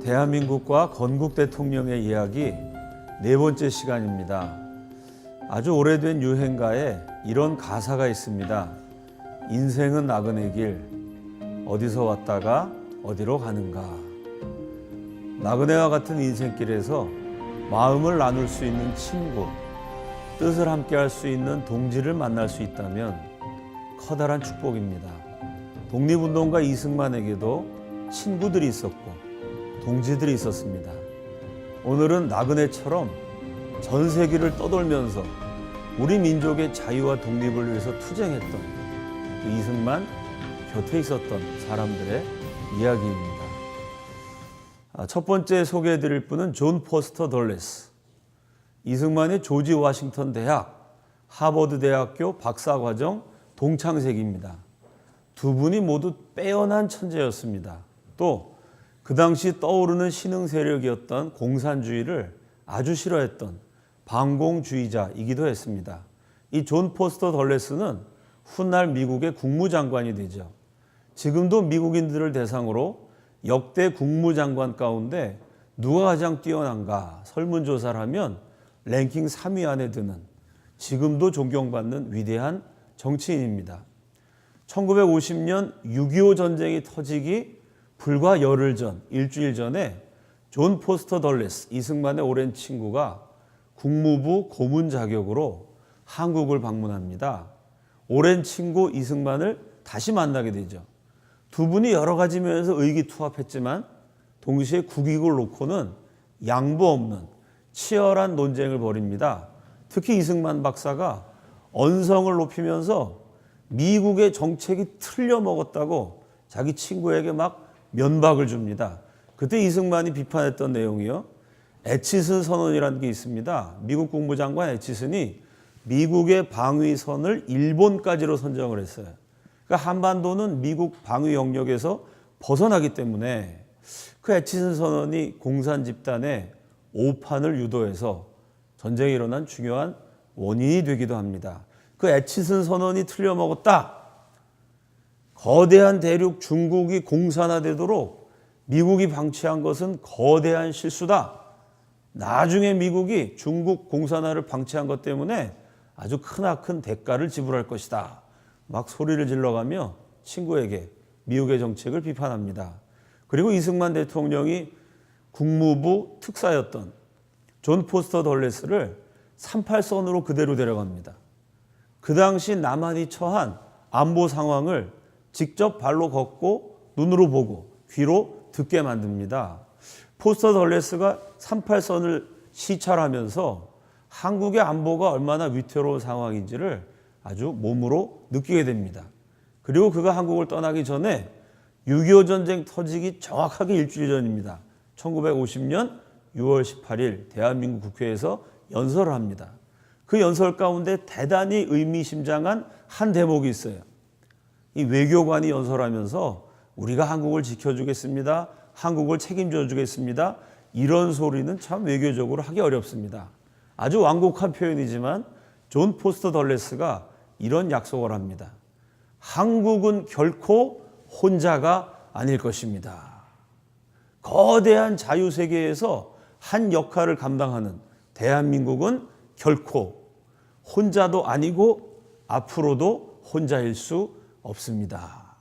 대한민국과 건국 대통령의 이야기 네 번째 시간입니다. 아주 오래된 유행가에 이런 가사가 있습니다. 인생은 나그네 길, 어디서 왔다가 어디로 가는가. 나그네와 같은 인생길에서 마음을 나눌 수 있는 친구, 뜻을 함께 할 수 있는 동지를 만날 수 있다면 커다란 축복입니다. 독립운동가 이승만에게도 친구들이 있었고 동지들이 있었습니다. 오늘은 나그네처럼 전 세계를 떠돌면서 우리 민족의 자유와 독립을 위해서 투쟁했던 그 이승만 곁에 있었던 사람들의 이야기입니다. 첫 번째 소개해드릴 분은 존 포스터 덜레스. 이승만의 조지 워싱턴 대학, 하버드 대학교 박사과정 동창생입니다. 두 분이 모두 빼어난 천재였습니다. 또 그 당시 떠오르는 신흥 세력이었던 공산주의를 아주 싫어했던 반공주의자이기도 했습니다. 이 존 포스터 덜레스는 훗날 미국의 국무장관이 되죠. 지금도 미국인들을 대상으로 역대 국무장관 가운데 누가 가장 뛰어난가 설문조사를 하면 랭킹 3위 안에 드는 지금도 존경받는 위대한 정치인입니다. 1950년 6.25 전쟁이 터지기 불과 열흘 전, 일주일 전에 존 포스터 덜레스, 이승만의 오랜 친구가 국무부 고문 자격으로 한국을 방문합니다. 오랜 친구 이승만을 다시 만나게 되죠. 두 분이 여러 가지 면에서 의기투합했지만 동시에 국익을 놓고는 양보 없는 치열한 논쟁을 벌입니다. 특히 이승만 박사가 언성을 높이면서 미국의 정책이 틀려먹었다고 자기 친구에게 막 면박을 줍니다. 그때 이승만이 비판했던 내용이요. 애치슨 선언이라는 게 있습니다. 미국 국무장관 애치슨이 미국의 방위선을 일본까지로 선정을 했어요. 그러니까 한반도는 미국 방위 영역에서 벗어나기 때문에 그 애치슨 선언이 공산 집단의 오판을 유도해서 전쟁이 일어난 중요한 원인이 되기도 합니다. 그 애치슨 선언이 틀려먹었다. 거대한 대륙 중국이 공산화되도록 미국이 방치한 것은 거대한 실수다. 나중에 미국이 중국 공산화를 방치한 것 때문에 아주 크나큰 대가를 지불할 것이다. 막 소리를 질러가며 친구에게 미국의 정책을 비판합니다. 그리고 이승만 대통령이 국무부 특사였던 존 포스터 덜레스를 38선으로 그대로 데려갑니다. 그 당시 남한이 처한 안보 상황을 직접 발로 걷고 눈으로 보고 귀로 듣게 만듭니다. 포스터 덜레스가 38선을 시찰하면서 한국의 안보가 얼마나 위태로운 상황인지를 아주 몸으로 느끼게 됩니다. 그리고 그가 한국을 떠나기 전에 6.25 전쟁 터지기 정확하게 일주일 전입니다. 1950년 6월 18일 대한민국 국회에서 연설을 합니다. 그 연설 가운데 대단히 의미심장한 한 대목이 있어요. 이 외교관이 연설하면서 우리가 한국을 지켜주겠습니다. 한국을 책임져 주겠습니다. 이런 소리는 참 외교적으로 하기 어렵습니다. 아주 완곡한 표현이지만 존 포스터 덜레스가 이런 약속을 합니다. 한국은 결코 혼자가 아닐 것입니다. 거대한 자유세계에서 한 역할을 감당하는 대한민국은 결코 혼자도 아니고 앞으로도 혼자일 수 없습니다.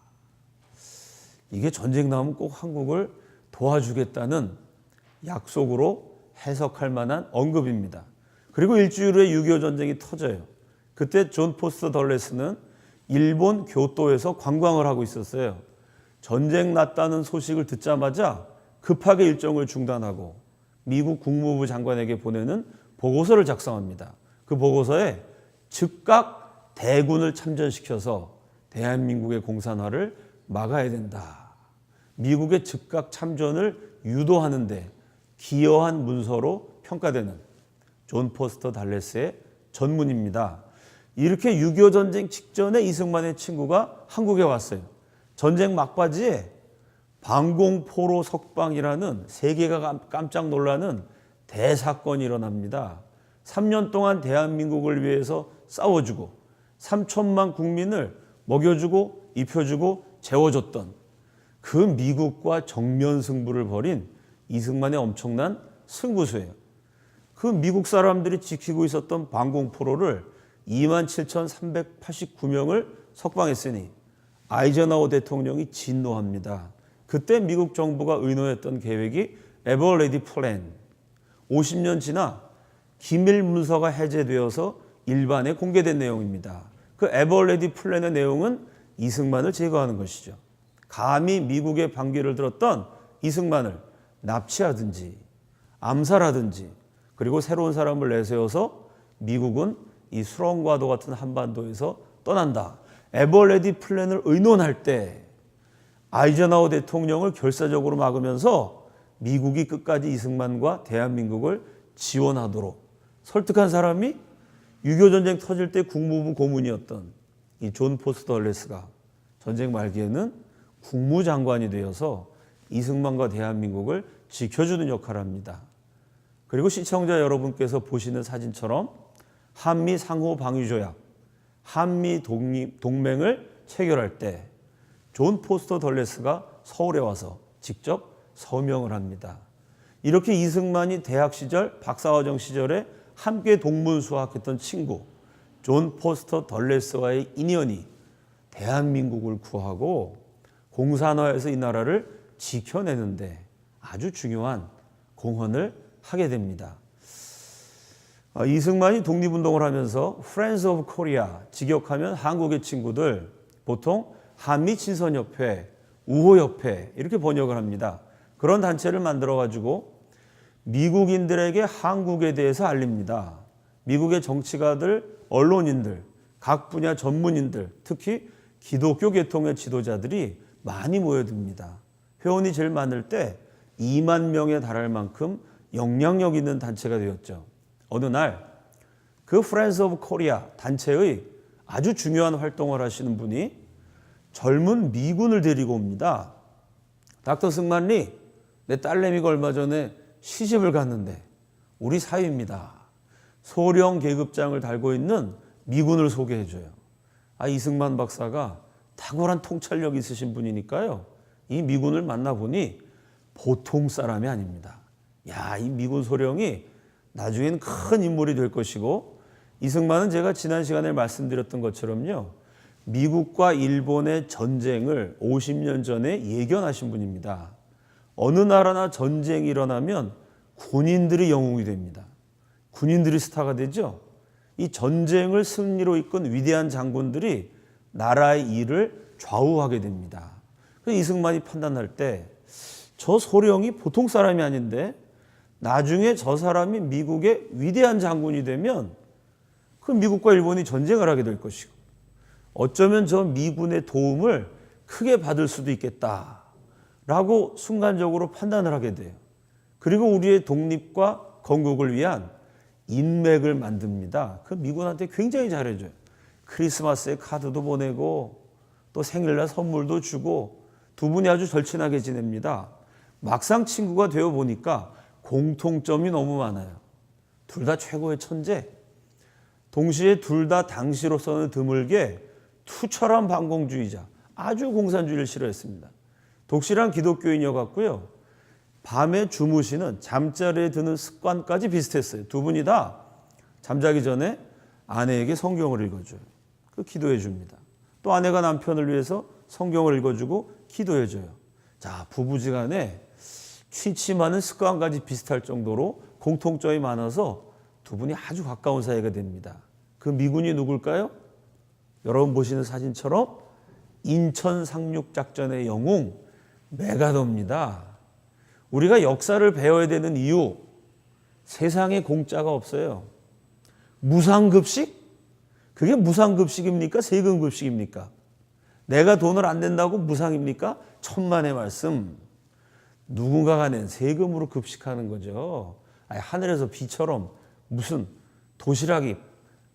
이게 전쟁 나오면 꼭 한국을 도와주겠다는 약속으로 해석할 만한 언급입니다. 그리고 일주일 후에 6.25 전쟁이 터져요. 그때 존 포스터 덜레스는 일본 교토에서 관광을 하고 있었어요. 전쟁 났다는 소식을 듣자마자 급하게 일정을 중단하고 미국 국무부 장관에게 보내는 보고서를 작성합니다. 그 보고서에 즉각 대군을 참전시켜서 대한민국의 공산화를 막아야 된다. 미국의 즉각 참전을 유도하는 데 기여한 문서로 평가되는 존 포스터 덜레스의 전문입니다. 이렇게 6.25 전쟁 직전에 이승만의 친구가 한국에 왔어요. 전쟁 막바지에 방공포로 석방이라는 세계가 깜짝 놀라는 대사건이 일어납니다. 3년 동안 대한민국을 위해서 싸워주고 3천만 국민을 먹여주고 입혀주고 재워줬던 그 미국과 정면 승부를 벌인 이승만의 엄청난 승부수예요. 그 미국 사람들이 지키고 있었던 방공포로를 27,389명을 석방했으니 아이젠하워 대통령이 진노합니다. 그때 미국 정부가 의논했던 계획이 에버레디 플랜. 50년 지나 기밀 문서가 해제되어서 일반에 공개된 내용입니다. 그 에버레디 플랜의 내용은 이승만을 제거하는 것이죠. 감히 미국의 반기를 들었던 이승만을 납치하든지 암살하든지 그리고 새로운 사람을 내세워서 미국은 이 수렁과도 같은 한반도에서 떠난다. 에버레디 플랜을 의논할 때 아이젠하워 대통령을 결사적으로 막으면서 미국이 끝까지 이승만과 대한민국을 지원하도록 설득한 사람이 6.25 전쟁 터질 때 국무부 고문이었던 이 존 포스터 덜레스가 전쟁 말기에는 국무장관이 되어서 이승만과 대한민국을 지켜주는 역할을 합니다. 그리고 시청자 여러분께서 보시는 사진처럼 한미 상호 방위조약, 한미 동맹을 체결할 때 존 포스터 덜레스가 서울에 와서 직접 서명을 합니다. 이렇게 이승만이 대학 시절, 박사과정 시절에 함께 동문수학했던 친구 존 포스터 덜레스와의 인연이 대한민국을 구하고 공산화해서 이 나라를 지켜내는데 아주 중요한 공헌을 하게 됩니다. 이승만이 독립운동을 하면서 Friends of Korea, 직역하면 한국의 친구들, 보통 한미친선협회, 우호협회 이렇게 번역을 합니다. 그런 단체를 만들어가지고 미국인들에게 한국에 대해서 알립니다. 미국의 정치가들, 언론인들, 각 분야 전문인들, 특히 기독교 계통의 지도자들이 많이 모여듭니다. 회원이 제일 많을 때 2만 명에 달할 만큼 영향력 있는 단체가 되었죠. 어느 날 그 Friends of Korea 단체의 아주 중요한 활동을 하시는 분이 젊은 미군을 데리고 옵니다. 닥터 승만리, 내 딸내미가 얼마 전에 시집을 갔는데 우리 사위입니다. 소령 계급장을 달고 있는 미군을 소개해줘요. 이승만 박사가 탁월한 통찰력이 있으신 분이니까요. 이 미군을 만나보니 보통 사람이 아닙니다. 이 미군 소령이 나중에는 큰 인물이 될 것이고, 이승만은 제가 지난 시간에 말씀드렸던 것처럼요, 미국과 일본의 전쟁을 50년 전에 예견하신 분입니다. 어느 나라나 전쟁이 일어나면 군인들이 영웅이 됩니다. 군인들이 스타가 되죠. 이 전쟁을 승리로 이끈 위대한 장군들이 나라의 일을 좌우하게 됩니다. 그래서 이승만이 판단할 때 저 소령이 보통 사람이 아닌데 나중에 저 사람이 미국의 위대한 장군이 되면 그 미국과 일본이 전쟁을 하게 될 것이고, 어쩌면 저 미군의 도움을 크게 받을 수도 있겠다라고 순간적으로 판단을 하게 돼요. 그리고 우리의 독립과 건국을 위한 인맥을 만듭니다. 그 미군한테 굉장히 잘해줘요. 크리스마스에 카드도 보내고 또 생일날 선물도 주고 두 분이 아주 절친하게 지냅니다. 막상 친구가 되어 보니까 공통점이 너무 많아요. 둘 다 최고의 천재. 동시에 둘 다 당시로서는 드물게 투철한 반공주의자, 아주 공산주의를 싫어했습니다. 독실한 기독교인이었고요. 밤에 주무시는 잠자리에 드는 습관까지 비슷했어요. 두 분이 다 잠자기 전에 아내에게 성경을 읽어줘요. 그 기도해 줍니다. 또 아내가 남편을 위해서 성경을 읽어주고 기도해 줘요. 자, 부부지간에 취침하는 습관까지 비슷할 정도로 공통점이 많아서 두 분이 아주 가까운 사이가 됩니다. 그 미군이 누굴까요? 여러분 보시는 사진처럼 인천 상륙작전의 영웅 메가더입니다. 우리가 역사를 배워야 되는 이유, 세상에 공짜가 없어요. 무상급식? 그게 무상급식입니까? 세금급식입니까? 내가 돈을 안 낸다고 무상입니까? 천만의 말씀. 누군가가 낸 세금으로 급식하는 거죠. 하늘에서 비처럼 무슨 도시락이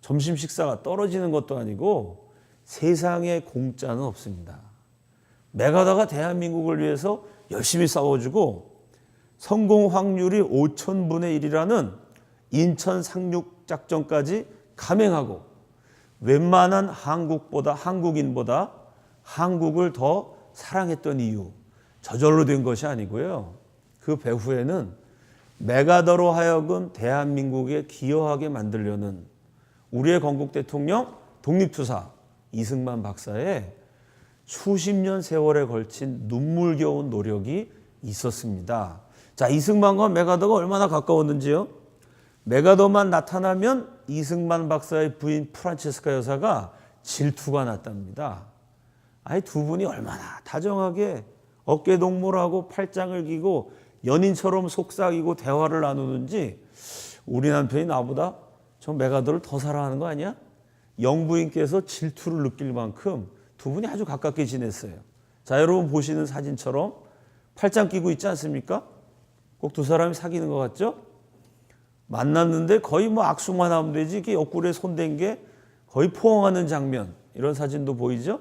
점심 식사가 떨어지는 것도 아니고 세상에 공짜는 없습니다. 메가더가 대한민국을 위해서 열심히 싸워주고 성공 확률이 5,000분의 1이라는 인천 상륙작전까지 감행하고 웬만한 한국인보다 한국을 더 사랑했던 이유, 저절로 된 것이 아니고요. 그 배후에는 메가더로 하여금 대한민국에 기여하게 만들려는 우리의 건국 대통령 독립투사 이승만 박사의 수십 년 세월에 걸친 눈물겨운 노력이 있었습니다. 자, 이승만과 메가더가 얼마나 가까웠는지요? 메가더만 나타나면 이승만 박사의 부인 프란체스카 여사가 질투가 났답니다. 아니, 두 분이 얼마나 다정하게 어깨동무하고 팔짱을 끼고 연인처럼 속삭이고 대화를 나누는지 우리 남편이 나보다 저 메가더를 더 사랑하는 거 아니야? 영부인께서 질투를 느낄 만큼 두 분이 아주 가깝게 지냈어요. 자, 여러분 보시는 사진처럼 팔짱 끼고 있지 않습니까? 꼭 두 사람이 사귀는 것 같죠? 만났는데 거의 뭐 악수만 하면 되지 이게 옆구리에 손댄 게 거의 포옹하는 장면, 이런 사진도 보이죠?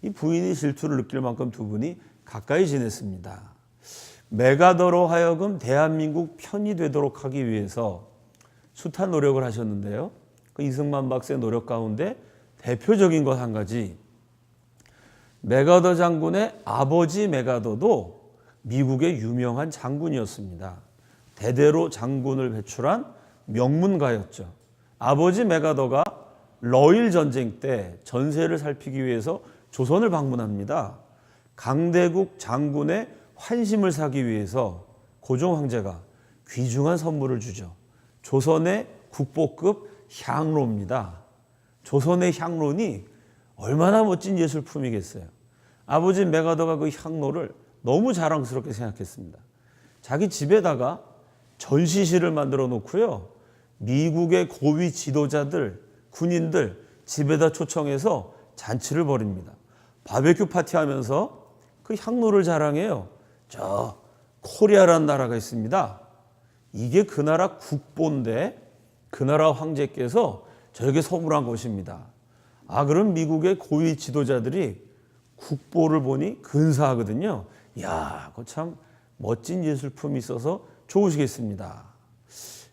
이 부인이 질투를 느낄 만큼 두 분이 가까이 지냈습니다. 메가더로 하여금 대한민국 편이 되도록 하기 위해서 숱한 노력을 하셨는데요. 그 이승만 박사의 노력 가운데 대표적인 것 한 가지, 메가더 장군의 아버지 메가더도 미국의 유명한 장군이었습니다. 대대로 장군을 배출한 명문가였죠. 아버지 메가더가 러일 전쟁 때 전세를 살피기 위해서 조선을 방문합니다. 강대국 장군의 환심을 사기 위해서 고종 황제가 귀중한 선물을 주죠. 조선의 국보급 향로입니다. 조선의 향로니 얼마나 멋진 예술품이겠어요. 아버지 메가더가 그 향로를 너무 자랑스럽게 생각했습니다. 자기 집에다가 전시실을 만들어 놓고요. 미국의 고위 지도자들, 군인들 집에다 초청해서 잔치를 벌입니다. 바베큐 파티하면서 그 향로를 자랑해요. 저 코리아라는 나라가 있습니다. 이게 그 나라 국보인데 그 나라 황제께서 저에게 선물한 것입니다. 아, 그럼 미국의 고위 지도자들이 국보를 보니 근사하거든요. 이야, 그거 참 멋진 예술품이 있어서 좋으시겠습니다.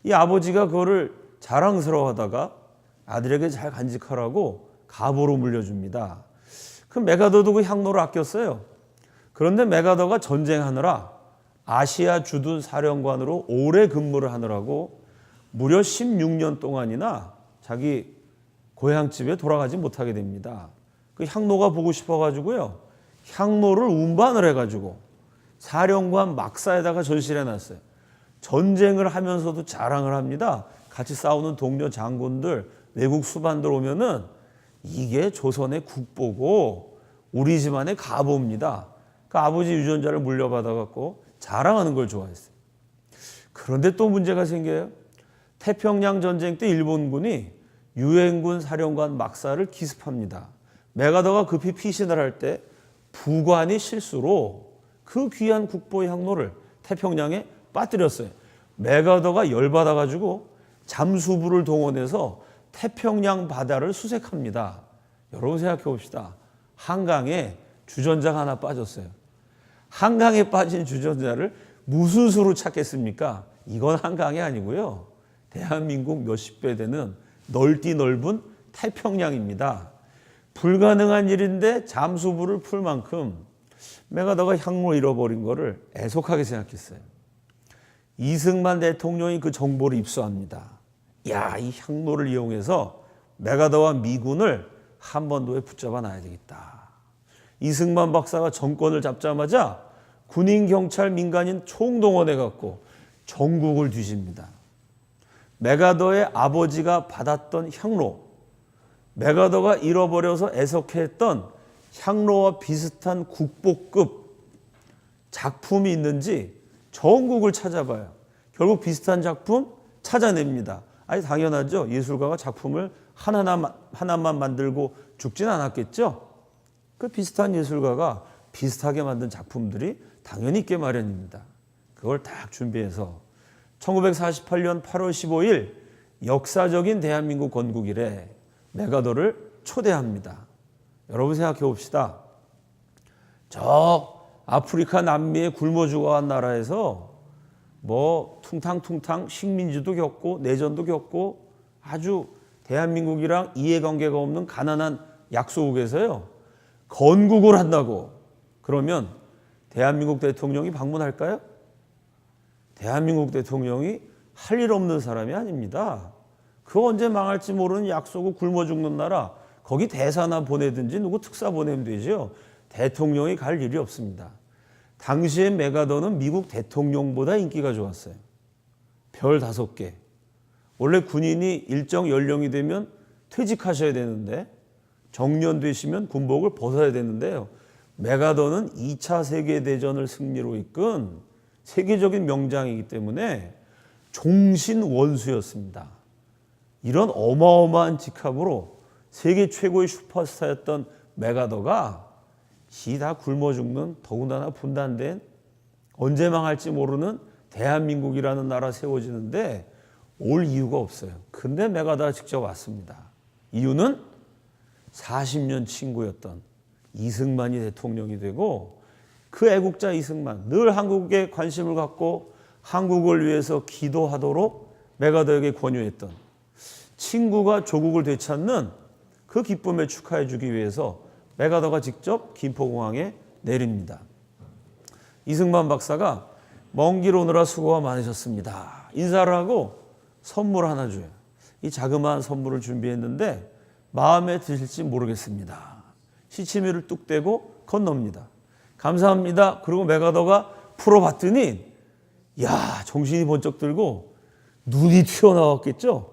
이 아버지가 그거를 자랑스러워하다가 아들에게 잘 간직하라고 가보로 물려줍니다. 그 메가더도 그 향로를 아꼈어요. 그런데 메가더가 전쟁하느라 아시아 주둔 사령관으로 오래 근무를 하느라고 무려 16년 동안이나 자기 고향집에 돌아가지 못하게 됩니다. 그 향로가 보고 싶어가지고요. 향로를 운반을 해가지고 사령관 막사에다가 전시를 해놨어요. 전쟁을 하면서도 자랑을 합니다. 같이 싸우는 동료 장군들, 외국 수반들 오면은 이게 조선의 국보고 우리 집안의 가보입니다. 그 아버지 유전자를 물려받아갖고 자랑하는 걸 좋아했어요. 그런데 또 문제가 생겨요. 태평양 전쟁 때 일본군이 유엔군 사령관 막사를 기습합니다. 메가더가 급히 피신을 할 때 부관이 실수로 그 귀한 국보의 향로를 태평양에 빠뜨렸어요. 메가더가 열받아가지고 잠수부를 동원해서 태평양 바다를 수색합니다. 여러분 생각해 봅시다. 한강에 주전자가 하나 빠졌어요. 한강에 빠진 주전자를 무슨 수로 찾겠습니까? 이건 한강이 아니고요. 대한민국 몇십 배 되는 넓디 넓은 태평양입니다. 불가능한 일인데 잠수부를 풀 만큼 메가더가 향로 잃어버린 거를 애석하게 생각했어요. 이승만 대통령이 그 정보를 입수합니다. 야, 이 향로를 이용해서 메가더와 미군을 한반도에 붙잡아 놔야 되겠다. 이승만 박사가 정권을 잡자마자 군인, 경찰, 민간인 총동원해 갖고 전국을 뒤집니다. 메가더의 아버지가 받았던 향로, 메가더가 잃어버려서 애석해했던 향로와 비슷한 국보급 작품이 있는지 전국을 찾아봐요. 결국 비슷한 작품 찾아냅니다. 아니, 당연하죠. 예술가가 작품을 하나만 만들고 죽진 않았겠죠. 그 비슷한 예술가가 비슷하게 만든 작품들이 당연히 있게 마련입니다. 그걸 딱 준비해서 1948년 8월 15일 역사적인 대한민국 건국일에 메가더를 초대합니다. 여러분 생각해 봅시다. 저 아프리카 남미에 굶어 죽어간 나라에서 뭐 퉁탕퉁탕 식민지도 겪고 내전도 겪고 아주 대한민국이랑 이해관계가 없는 가난한 약소국에서요. 건국을 한다고 그러면 대한민국 대통령이 방문할까요? 대한민국 대통령이 할 일 없는 사람이 아닙니다. 그 언제 망할지 모르는 약속을 굶어 죽는 나라, 거기 대사나 보내든지 누구 특사 보내면 되죠. 대통령이 갈 일이 없습니다. 당시에 메가더는 미국 대통령보다 인기가 좋았어요. 별 5개. 원래 군인이 일정 연령이 되면 퇴직하셔야 되는데 정년 되시면 군복을 벗어야 되는데요. 메가더는 2차 세계대전을 승리로 이끈 세계적인 명장이기 때문에 종신 원수였습니다. 이런 어마어마한 직함으로 세계 최고의 슈퍼스타였던 메가더가 다 굶어 죽는 더군다나 분단된 언제 망할지 모르는 대한민국이라는 나라 세워지는데 올 이유가 없어요. 근데 메가더가 직접 왔습니다. 이유는 40년 친구였던 이승만이 대통령이 되고 그 애국자 이승만 늘 한국에 관심을 갖고 한국을 위해서 기도하도록 메가더에게 권유했던 친구가 조국을 되찾는 그 기쁨에 축하해 주기 위해서 메가더가 직접 김포공항에 내립니다. 이승만 박사가 먼 길 오느라 수고가 많으셨습니다. 인사를 하고 선물 하나 줘요. 이 자그마한 선물을 준비했는데 마음에 드실지 모르겠습니다. 시치미를 뚝 떼고 건넙니다. 감사합니다. 그리고 메가더가 풀어봤더니 정신이 번쩍 들고 눈이 튀어나왔겠죠.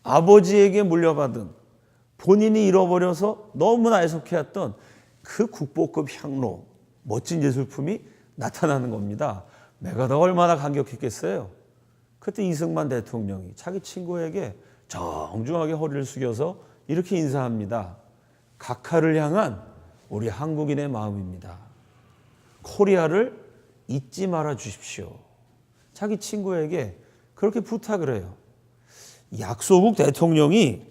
아버지에게 물려받은 본인이 잃어버려서 너무나 애석해했던 그 국보급 향로, 멋진 예술품이 나타나는 겁니다. 메가더가 얼마나 감격했겠어요. 그때 이승만 대통령이 자기 친구에게 정중하게 허리를 숙여서 이렇게 인사합니다. 각하를 향한 우리 한국인의 마음입니다. 코리아를 잊지 말아 주십시오. 자기 친구에게 그렇게 부탁을 해요. 약소국 대통령이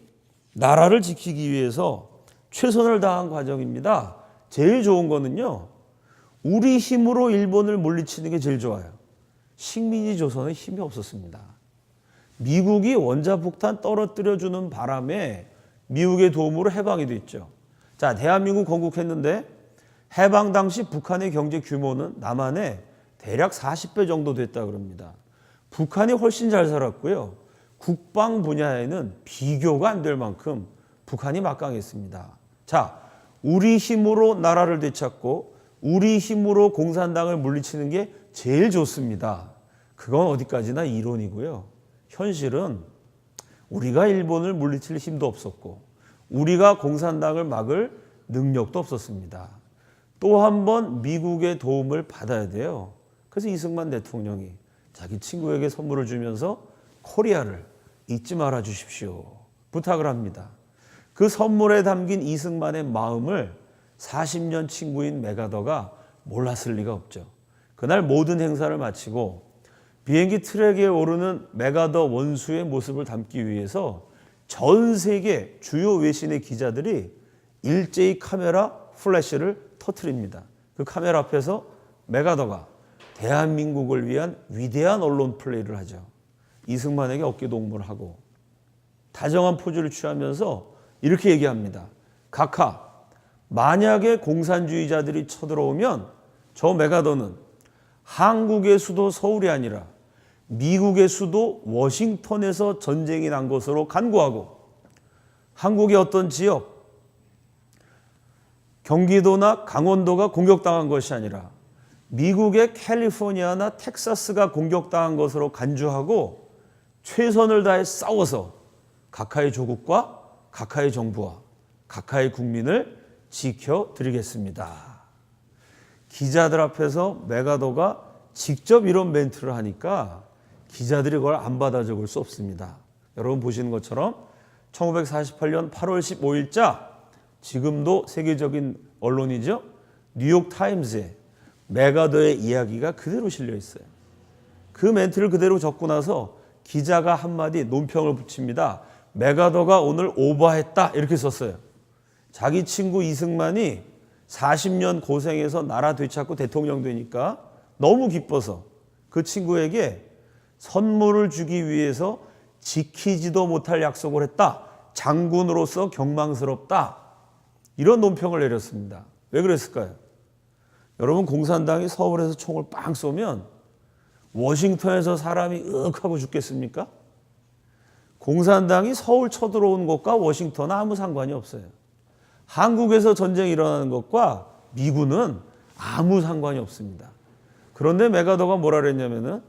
나라를 지키기 위해서 최선을 다한 과정입니다. 제일 좋은 거는요, 우리 힘으로 일본을 물리치는 게 제일 좋아요. 식민지 조선에 힘이 없었습니다. 미국이 원자폭탄 떨어뜨려주는 바람에 미국의 도움으로 해방이 됐죠. 자, 대한민국 건국했는데 해방 당시 북한의 경제 규모는 남한의 대략 40배 정도 됐다 그럽니다. 북한이 훨씬 잘 살았고요. 국방 분야에는 비교가 안 될 만큼 북한이 막강했습니다. 자, 우리 힘으로 나라를 되찾고 우리 힘으로 공산당을 물리치는 게 제일 좋습니다. 그건 어디까지나 이론이고요. 현실은 우리가 일본을 물리칠 힘도 없었고 우리가 공산당을 막을 능력도 없었습니다. 또 한 번 미국의 도움을 받아야 돼요. 그래서 이승만 대통령이 자기 친구에게 선물을 주면서 코리아를 잊지 말아 주십시오. 부탁을 합니다. 그 선물에 담긴 이승만의 마음을 40년 친구인 메가더가 몰랐을 리가 없죠. 그날 모든 행사를 마치고 비행기 트랙에 오르는 메가더 원수의 모습을 담기 위해서 전 세계 주요 외신의 기자들이 일제히 카메라 플래시를 터뜨립니다. 그 카메라 앞에서 메가더가 대한민국을 위한 위대한 언론 플레이를 하죠. 이승만에게 어깨 동무를 하고 다정한 포즈를 취하면서 이렇게 얘기합니다. 각하, 만약에 공산주의자들이 쳐들어오면 저 메가더는 한국의 수도 서울이 아니라 미국의 수도 워싱턴에서 전쟁이 난 것으로 간구하고 한국의 어떤 지역, 경기도나 강원도가 공격당한 것이 아니라 미국의 캘리포니아나 텍사스가 공격당한 것으로 간주하고 최선을 다해 싸워서 각하의 조국과 각하의 정부와 각하의 국민을 지켜드리겠습니다. 기자들 앞에서 메가더가 직접 이런 멘트를 하니까 기자들이 그걸 안 받아 적을 수 없습니다. 여러분 보시는 것처럼 1948년 8월 15일자 지금도 세계적인 언론이죠. 뉴욕타임즈에 메가더의 이야기가 그대로 실려 있어요. 그 멘트를 그대로 적고 나서 기자가 한마디 논평을 붙입니다. 메가더가 오늘 오버했다 이렇게 썼어요. 자기 친구 이승만이 40년 고생해서 나라 되찾고 대통령 되니까 너무 기뻐서 그 친구에게 선물을 주기 위해서 지키지도 못할 약속을 했다. 장군으로서 경망스럽다. 이런 논평을 내렸습니다. 왜 그랬을까요? 여러분 공산당이 서울에서 총을 빵 쏘면 워싱턴에서 사람이 하고 죽겠습니까? 공산당이 서울 쳐들어오는 것과 워싱턴은 아무 상관이 없어요. 한국에서 전쟁이 일어나는 것과 미군은 아무 상관이 없습니다. 그런데 맥아더가 뭐라 그랬냐면은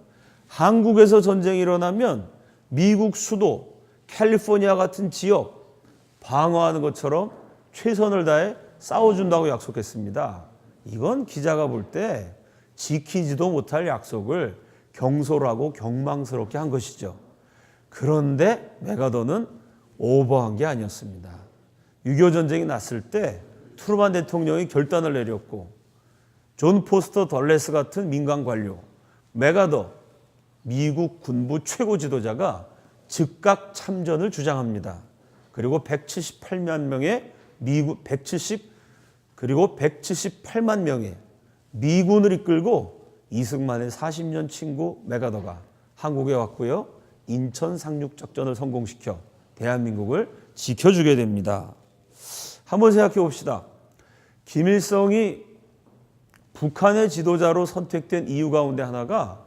한국에서 전쟁이 일어나면 미국 수도 캘리포니아 같은 지역 방어하는 것처럼 최선을 다해 싸워준다고 약속했습니다. 이건 기자가 볼 때 지키지도 못할 약속을 경솔하고 경망스럽게 한 것이죠. 그런데 맥아더는 오버한 게 아니었습니다. 6.25 전쟁이 났을 때 트루만 대통령이 결단을 내렸고 존 포스터 덜레스 같은 민간 관료, 맥아더 미국 군부 최고 지도자가 즉각 참전을 주장합니다. 그리고 178만 명의 그리고 178만 명의 미군을 이끌고 이승만의 40년 친구 맥아더가 한국에 왔고요. 인천 상륙작전을 성공시켜 대한민국을 지켜주게 됩니다. 한번 생각해 봅시다. 김일성이 북한의 지도자로 선택된 이유 가운데 하나가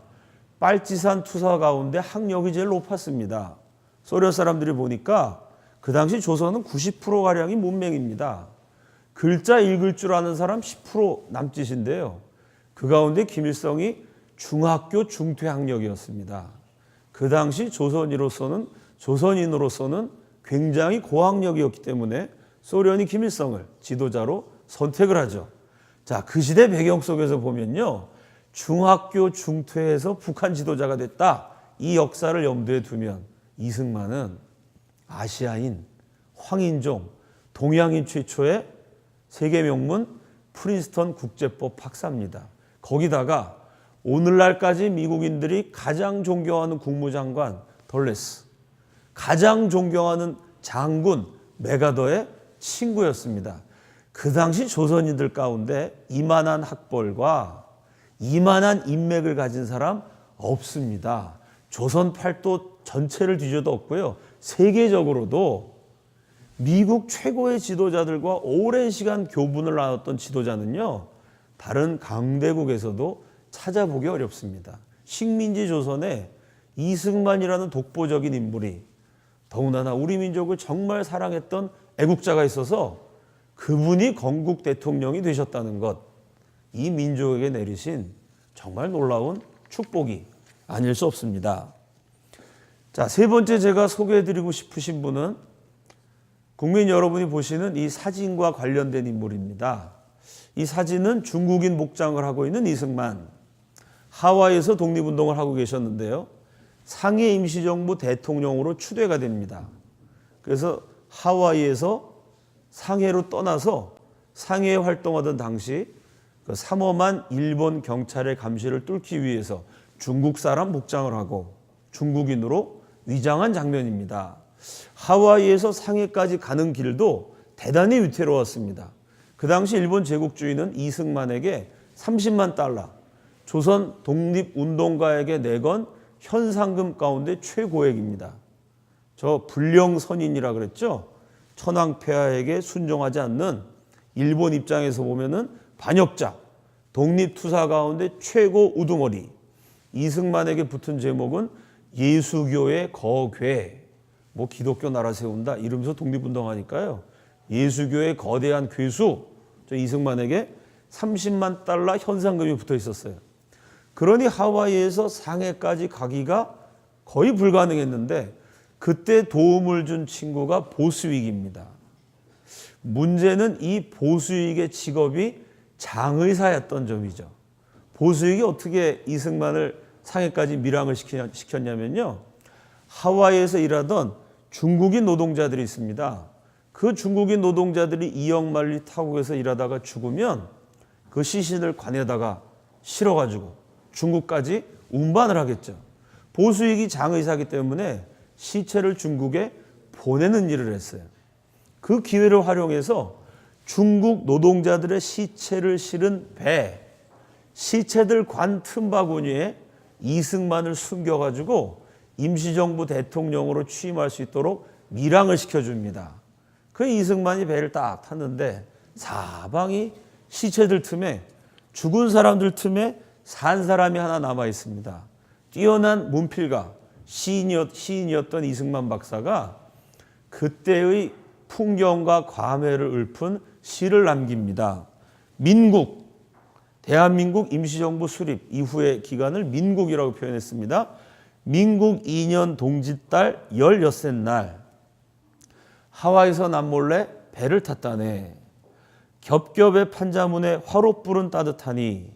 빨치산 투사 가운데 학력이 제일 높았습니다. 소련 사람들이 보니까 그 당시 조선은 90%가량이 문맹입니다. 글자 읽을 줄 아는 사람 10% 남짓인데요. 그 가운데 김일성이 중학교 중퇴 학력이었습니다. 그 당시 조선인으로서는 굉장히 고학력이었기 때문에 소련이 김일성을 지도자로 선택을 하죠. 자, 그 시대 배경 속에서 보면요. 중학교 중퇴해서 북한 지도자가 됐다. 이 역사를 염두에 두면 이승만은 아시아인, 황인종, 동양인 최초의 세계 명문 프린스턴 국제법 박사입니다. 거기다가 오늘날까지 미국인들이 가장 존경하는 국무장관 덜레스, 가장 존경하는 장군 맥아더의 친구였습니다. 그 당시 조선인들 가운데 이만한 학벌과 이만한 인맥을 가진 사람 없습니다. 조선 팔도 전체를 뒤져도 없고요. 세계적으로도 미국 최고의 지도자들과 오랜 시간 교분을 나눴던 지도자는요. 다른 강대국에서도 찾아보기 어렵습니다. 식민지 조선에 이승만이라는 독보적인 인물이 더군다나 우리 민족을 정말 사랑했던 애국자가 있어서 그분이 건국 대통령이 되셨다는 것, 이 민족에게 내리신 정말 놀라운 축복이 아닐 수 없습니다. 자, 세 번째 제가 소개해드리고 싶으신 분은 국민 여러분이 보시는 이 사진과 관련된 인물입니다. 이 사진은 중국인 목장을 하고 있는 이승만, 하와이에서 독립운동을 하고 계셨는데요. 상해 임시정부 대통령으로 추대가 됩니다. 그래서 하와이에서 상해로 떠나서 상해에 활동하던 당시 그 삼엄한 일본 경찰의 감시를 뚫기 위해서 중국 사람 목장을 하고 중국인으로 위장한 장면입니다. 하와이에서 상해까지 가는 길도 대단히 위태로웠습니다. 그 당시 일본 제국주의는 이승만에게 30만 달러, 조선 독립운동가에게 내건 현상금 가운데 최고액입니다. 저 불령선인이라 그랬죠. 천황폐하에게 순종하지 않는 일본 입장에서 보면은 반역자, 독립투사 가운데 최고 우두머리. 이승만에게 붙은 제목은 예수교의 거괴. 뭐 기독교 나라 세운다 이러면서 독립운동하니까요. 예수교의 거대한 괴수, 저 이승만에게 30만 달러 현상금이 붙어 있었어요. 그러니 하와이에서 상해까지 가기가 거의 불가능했는데 그때 도움을 준 친구가 보수익입니다. 문제는 이 보수익의 직업이 장의사였던 점이죠. 보수익이 어떻게 이승만을 상해까지 밀항을 시켰냐면요. 하와이에서 일하던 중국인 노동자들이 있습니다. 그 중국인 노동자들이 이역만리 타국에서 일하다가 죽으면 그 시신을 관에다가 실어가지고 중국까지 운반을 하겠죠. 보수익이 장의사이기 때문에 시체를 중국에 보내는 일을 했어요. 그 기회를 활용해서 중국 노동자들의 시체를 실은 배, 시체들 관 틈바구니에 이승만을 숨겨가지고 임시정부 대통령으로 취임할 수 있도록 밀항을 시켜줍니다. 그 이승만이 배를 딱 탔는데 사방이 시체들 틈에 죽은 사람들 틈에 산 사람이 하나 남아 있습니다. 뛰어난 문필가, 시인이었던 이승만 박사가 그때의 풍경과 감회를 읊은 시를 남깁니다. 민국, 대한민국 임시정부 수립 이후의 기간을 민국이라고 표현했습니다. 민국 2년 동짓달 16셋 날 하와이에서 남몰래 배를 탔다네. 겹겹의 판자문에 화롯불은 따뜻하니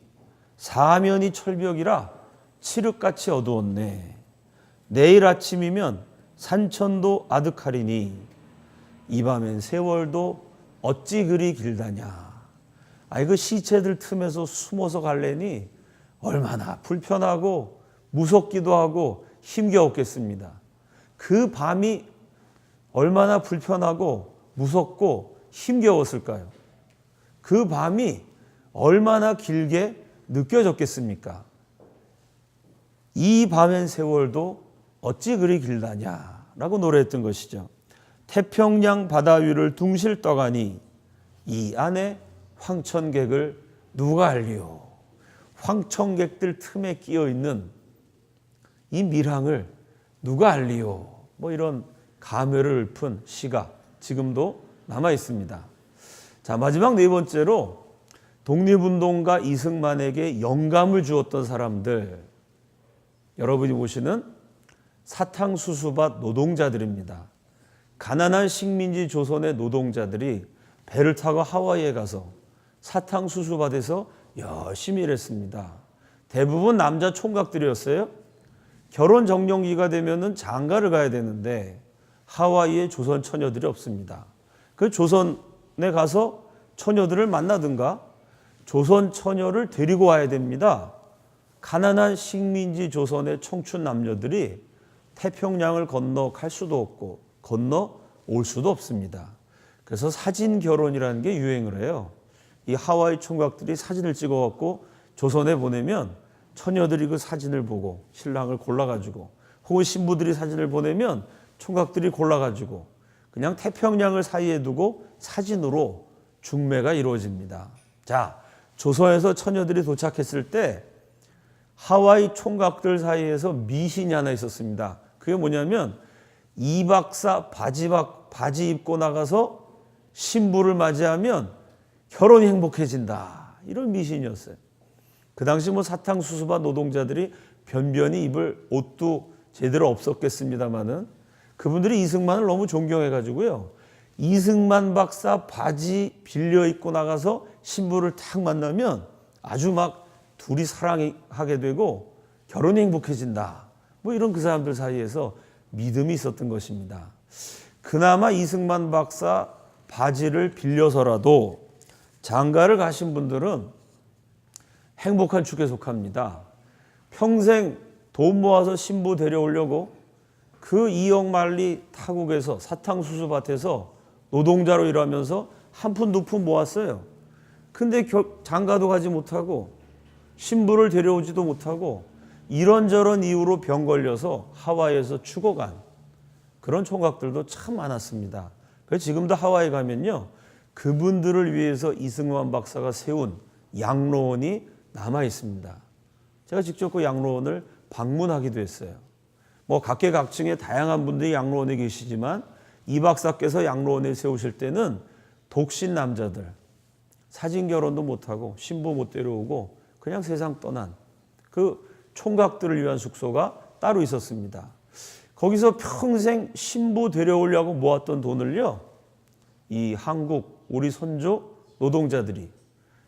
사면이 철벽이라 칠흑같이 어두웠네. 내일 아침이면 산천도 아득하리니 이 밤엔 세월도 어찌 그리 길다냐. 그 시체들 틈에서 숨어서 갈래니 얼마나 불편하고 무섭기도 하고 힘겨웠겠습니다. 그 밤이 얼마나 불편하고 무섭고 힘겨웠을까요? 그 밤이 얼마나 길게 느껴졌겠습니까? 이 밤엔 세월도 어찌 그리 길다냐라고 노래했던 것이죠. 태평양 바다 위를 둥실 떠가니 이 안에 황천객을 누가 알리오. 황천객들 틈에 끼어 있는 이 밀항을 누가 알리오. 이런 감회를 읊은 시가 지금도 남아 있습니다. 자, 마지막 네 번째로 독립운동가 이승만에게 영감을 주었던 사람들, 여러분이 보시는 사탕수수밭 노동자들입니다. 가난한 식민지 조선의 노동자들이 배를 타고 하와이에 가서 사탕수수밭에서 열심히 일했습니다. 대부분 남자 총각들이었어요. 결혼 정년기가 되면은 장가를 가야 되는데 하와이에 조선 처녀들이 없습니다. 그 조선에 가서 처녀들을 만나든가 조선 처녀를 데리고 와야 됩니다. 가난한 식민지 조선의 청춘 남녀들이 태평양을 건너 갈 수도 없고 건너 올 수도 없습니다. 그래서 사진 결혼이라는 게 유행을 해요. 이 하와이 총각들이 사진을 찍어갖고 조선에 보내면 처녀들이 그 사진을 보고 신랑을 골라가지고, 혹은 신부들이 사진을 보내면 총각들이 골라가지고 그냥 태평양을 사이에 두고 사진으로 중매가 이루어집니다. 자, 조선에서 처녀들이 도착했을 때 하와이 총각들 사이에서 미신이 하나 있었습니다. 그게 뭐냐면 이박사 바지 입고 나가서 신부를 맞이하면 결혼이 행복해진다. 이런 미신이었어요. 그 당시 사탕수수밭 노동자들이 변변히 입을 옷도 제대로 없었겠습니다마는 그분들이 이승만을 너무 존경해가지고요. 이승만 박사 바지 빌려 입고 나가서 신부를 딱 만나면 아주 막 둘이 사랑하게 되고 결혼이 행복해진다. 이런 그 사람들 사이에서 믿음이 있었던 것입니다. 그나마 이승만 박사 바지를 빌려서라도 장가를 가신 분들은 행복한 축에 속합니다. 평생 돈 모아서 신부 데려오려고 그 2억 만리 타국에서 사탕수수밭에서 노동자로 일하면서 한 푼 두 푼 모았어요. 근데 장가도 가지 못하고 신부를 데려오지도 못하고 이런저런 이유로 병 걸려서 하와이에서 죽어간 그런 총각들도 참 많았습니다. 그래서 지금도 하와이 가면요, 그분들을 위해서 이승만 박사가 세운 양로원이 남아 있습니다. 제가 직접 그 양로원을 방문하기도 했어요. 각계각층의 다양한 분들이 양로원에 계시지만 이 박사께서 양로원에 세우실 때는 독신 남자들, 사진 결혼도 못하고 신부 못 데려오고 그냥 세상 떠난 그 총각들을 위한 숙소가 따로 있었습니다. 거기서 평생 신부 데려오려고 모았던 돈을요, 이 한국 우리 선조 노동자들이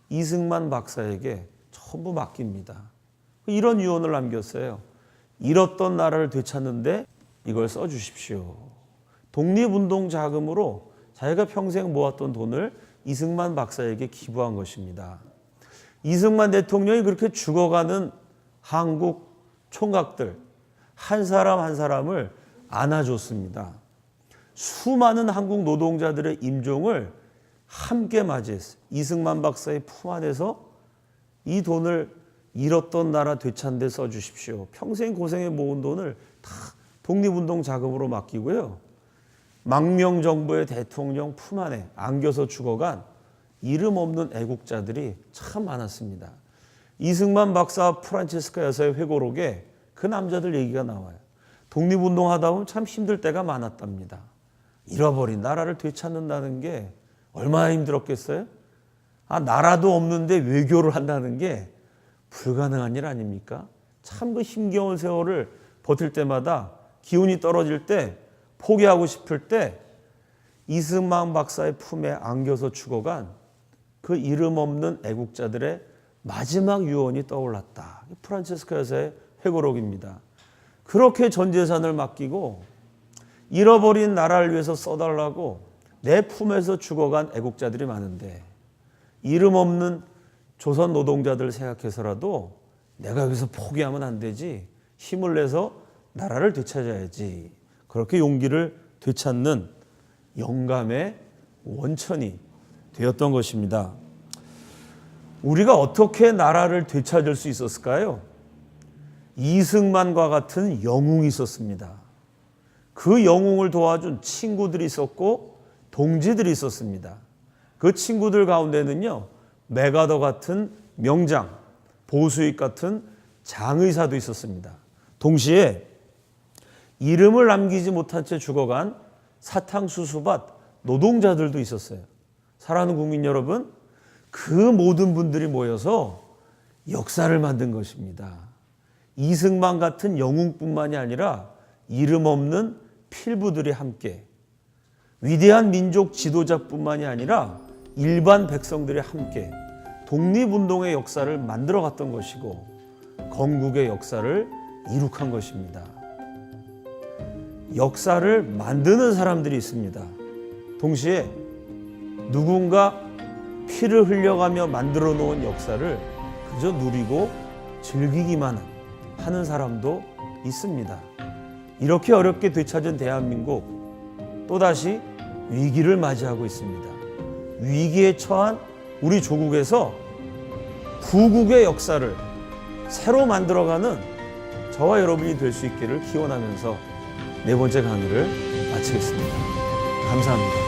이승만 박사에게 전부 맡깁니다. 이런 유언을 남겼어요. 잃었던 나라를 되찾는데 이걸 써주십시오. 독립운동 자금으로 자기가 평생 모았던 돈을 이승만 박사에게 기부한 것입니다. 이승만 대통령이 그렇게 죽어가는 한국 총각들 한 사람 한 사람을 안아줬습니다. 수많은 한국 노동자들의 임종을 함께 맞이했어요. 이승만 박사의 품 안에서 이 돈을 잃었던 나라 되찾는 데 써주십시오. 평생 고생해 모은 돈을 다 독립운동 자금으로 맡기고요. 망명정부의 대통령 품 안에 안겨서 죽어간 이름 없는 애국자들이 참 많았습니다. 이승만 박사 프란체스카 여사의 회고록에 그 남자들 얘기가 나와요. 독립운동 하다 보면 참 힘들 때가 많았답니다. 잃어버린 나라를 되찾는다는 게 얼마나 힘들었겠어요? 나라도 없는데 외교를 한다는 게 불가능한 일 아닙니까? 참 그 힘겨운 세월을 버틸 때마다 기운이 떨어질 때, 포기하고 싶을 때 이승만 박사의 품에 안겨서 죽어간 그 이름 없는 애국자들의 마지막 유언이 떠올랐다. 프란체스카 여사의 회고록입니다. 그렇게 전 재산을 맡기고 잃어버린 나라를 위해서 써달라고 내 품에서 죽어간 애국자들이 많은데 이름 없는 조선 노동자들 생각해서라도 내가 여기서 포기하면 안 되지. 힘을 내서 나라를 되찾아야지. 그렇게 용기를 되찾는 영감의 원천이 되었던 것입니다. 우리가 어떻게 나라를 되찾을 수 있었을까요? 이승만과 같은 영웅이 있었습니다. 그 영웅을 도와준 친구들이 있었고 동지들이 있었습니다. 그 친구들 가운데는요, 메가더 같은 명장, 보수익 같은 장의사도 있었습니다. 동시에 이름을 남기지 못한 채 죽어간 사탕수수밭 노동자들도 있었어요. 사랑하는 국민 여러분, 그 모든 분들이 모여서 역사를 만든 것입니다. 이승만 같은 영웅뿐만이 아니라 이름 없는 필부들이 함께 위대한 민족 지도자뿐만이 아니라 일반 백성들이 함께 독립운동의 역사를 만들어갔던 것이고 건국의 역사를 이룩한 것입니다. 역사를 만드는 사람들이 있습니다. 동시에 누군가 피를 흘려가며 만들어 놓은 역사를 그저 누리고 즐기기만 하는 사람도 있습니다. 이렇게 어렵게 되찾은 대한민국 또다시 위기를 맞이하고 있습니다. 위기에 처한 우리 조국에서 구국의 역사를 새로 만들어가는 저와 여러분이 될 수 있기를 기원하면서 네 번째 강의를 마치겠습니다. 감사합니다.